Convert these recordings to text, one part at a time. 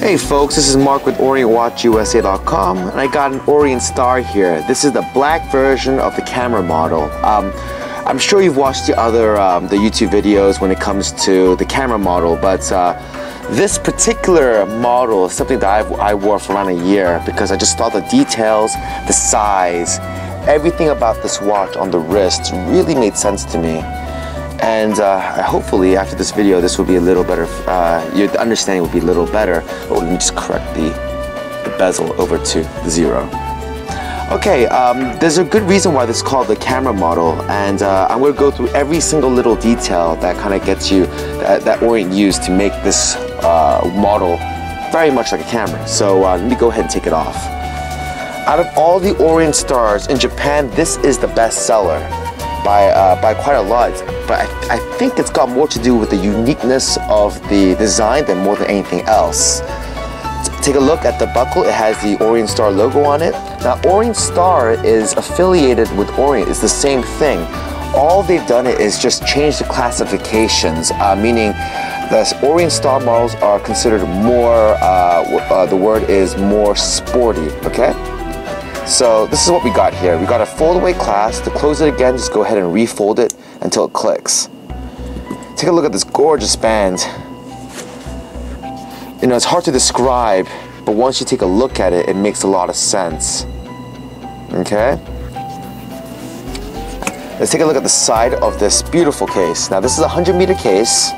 Hey folks, this is Mark with OrientWatchUSA.com, and I got an Orient Star here. This is the black version of the camera model. I'm sure you've watched the other the YouTube videos when it comes to the camera model, but this particular model is something that I wore for around a year because I just thought the details, the size, everything about this watch on the wrist really made sense to me. And hopefully after this video this will be a little better, your understanding will be a little better. Oh, let me just correct the bezel over to 0. Okay, there's a good reason why this is called the camera model, and I'm going to go through every single little detail that kind of gets you, that Orient used to make this model very much like a camera. So let me go ahead and take it off. Out of all the Orient stars in Japan, this is the best seller by quite a lot, but I think it's got more to do with the uniqueness of the design than more than anything else. Take a look at the buckle. It has the Orient Star logo on it. Now, Orient Star is affiliated with Orient. It's the same thing. All they've done is just change the classifications, meaning the Orient Star models are considered more, the word is more sporty, okay? So this is what we got here. We got a fold-away clasp. To close it again, just go ahead and refold it until it clicks. Take a look at this gorgeous band. You know, it's hard to describe, but once you take a look at it, it makes a lot of sense. Okay? Let's take a look at the side of this beautiful case. Now, this is a 100-meter case.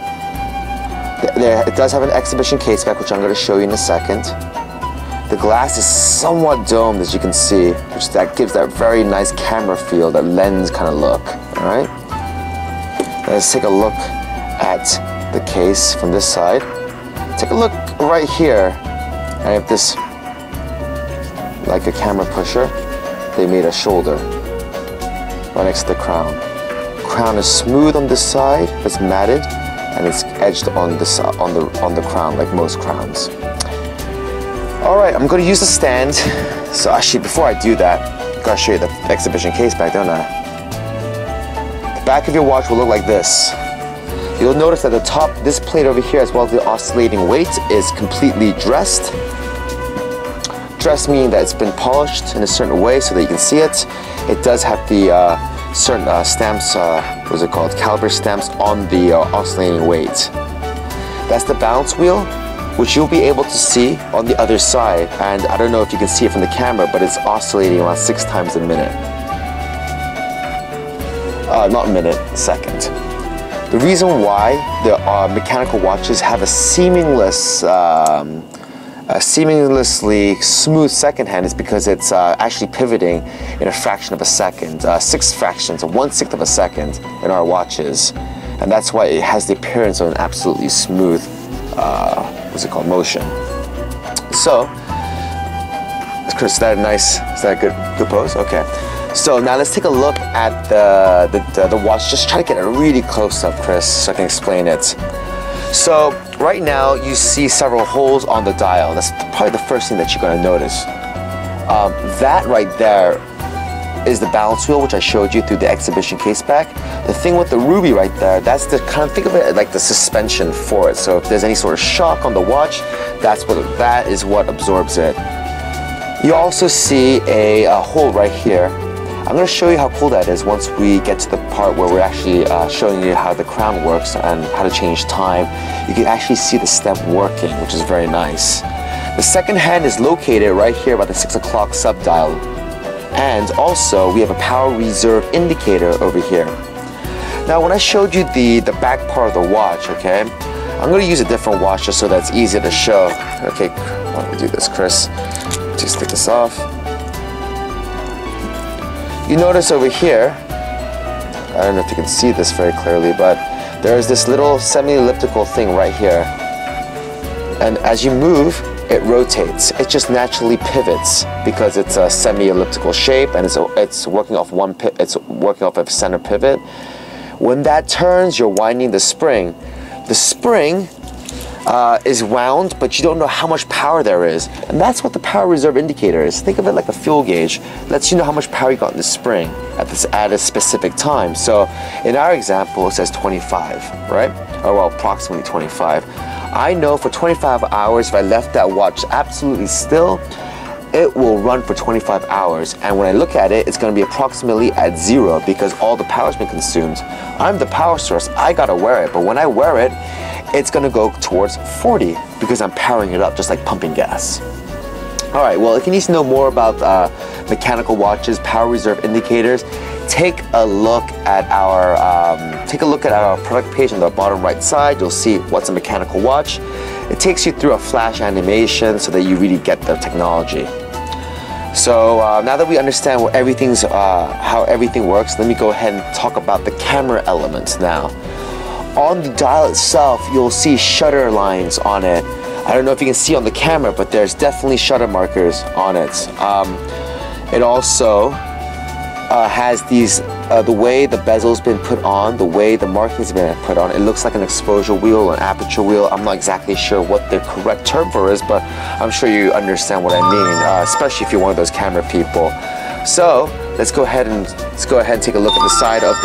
It does have an exhibition case back, which I'm going to show you in a second. The glass is somewhat domed, as you can see, which that gives that very nice camera feel, that lens kind of look. All right. Let's take a look at the case from this side. Take a look right here. I have this, like a camera pusher. They made a shoulder right next to the crown. Crown is smooth on this side, it's matted, and it's edged on the crown, like most crowns. Alright, I'm going to use the stand. So actually, before I do that, I've got to show you the exhibition case back, don't I? The back of your watch will look like this. You'll notice that the top, this plate over here, as well as the oscillating weight, is completely dressed. Dressed meaning that it's been polished in a certain way so that you can see it. It does have the certain stamps, what is it called, caliber stamps on the oscillating weight. That's the balance wheel, which you'll be able to see on the other side. And I don't know if you can see it from the camera, but it's oscillating around 6 times a minute. Not a minute, a second. The reason why the mechanical watches have a seamlessly smooth second hand is because it's actually pivoting in a fraction of a second, 6 fractions, 1/6 of a second in our watches. And that's why it has the appearance of an absolutely smooth what's it called, motion. So, Chris, is that a nice, is that a good pose? Okay. So now let's take a look at the watch. Just try to get a really close up, Chris, so I can explain it. So right now you see several holes on the dial. That's probably the first thing that you're going to notice. That right there is the balance wheel, which I showed you through the exhibition case back. The thing with the ruby right there, that's the kind of, think of it like the suspension for it. So if there's any sort of shock on the watch, that is what absorbs it. You also see a hole right here. I'm going to show you how cool that is once we get to the part where we're actually showing you how the crown works and how to change time. You can actually see the step working, which is very nice. The second hand is located right here by the 6 o'clock sub-dial. And also, we have a power reserve indicator over here. Now, when I showed you the back part of the watch, okay, I'm going to use a different watch just so that's easier to show. Okay, why don't we do this, Chris? Just take this off. You notice over here, I don't know if you can see this very clearly, but there's this little semi-elliptical thing right here. And as you move, it rotates. It just naturally pivots because it's a semi-elliptical shape and it's working off a center pivot. When that turns, you're winding the spring. The spring is wound, but you don't know how much power there is. And that's what the power reserve indicator is. Think of it like a fuel gauge. It lets you know how much power you got in the spring at a specific time. So in our example, it says 25, right? Or well, approximately 25. I know for 25 hours, if I left that watch absolutely still, it will run for 25 hours. And when I look at it, it's going to be approximately at 0 because all the power's been consumed. I'm the power source. I gotta wear it. But when I wear it, it's going to go towards 40 because I'm powering it up just like pumping gas. All right, well, if you need to know more about mechanical watches, power reserve indicators, take a look at our product page on the bottom right side. You'll see what's a mechanical watch. It takes you through a flash animation so that you really get the technology. So now that we understand what how everything works, let me go ahead and talk about the camera elements now. On the dial itself, you'll see shutter lines on it. I don't know if you can see on the camera, but there's definitely shutter markers on it. It also has these, the way the bezel's been put on, the way the markings have been put on, it looks like an exposure wheel, an aperture wheel. I'm not exactly sure what the correct term for is, but I'm sure you understand what I mean, especially if you're one of those camera people. So let's go ahead and take a look at the side of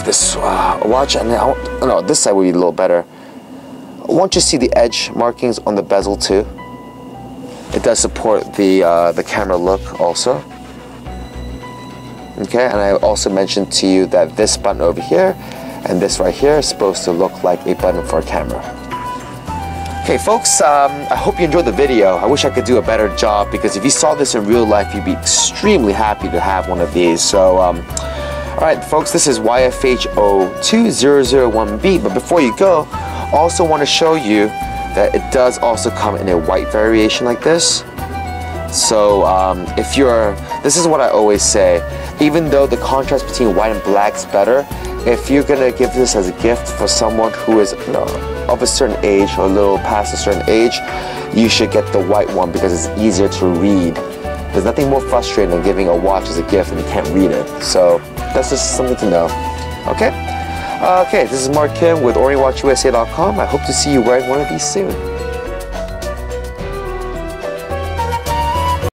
this watch, and no, this side would be a little better. I want you to see the edge markings on the bezel too. It does support the camera look also. Okay, and I also mentioned to you that this button over here and this right here is supposed to look like a button for a camera. Okay folks, I hope you enjoyed the video. I wish I could do a better job because if you saw this in real life, you'd be extremely happy to have one of these. So, alright folks, this is YFH02001B, but before you go, I also want to show you that it does also come in a white variation like this. So this is what I always say, even though the contrast between white and black is better, if you're gonna give this as a gift for someone who is of a certain age or a little past a certain age, you should get the white one because it's easier to read. There's nothing more frustrating than giving a watch as a gift and you can't read it. So that's just something to know. Okay? Okay, this is Mark Kim with OrientWatchUSA.com. I hope to see you wearing one of these soon.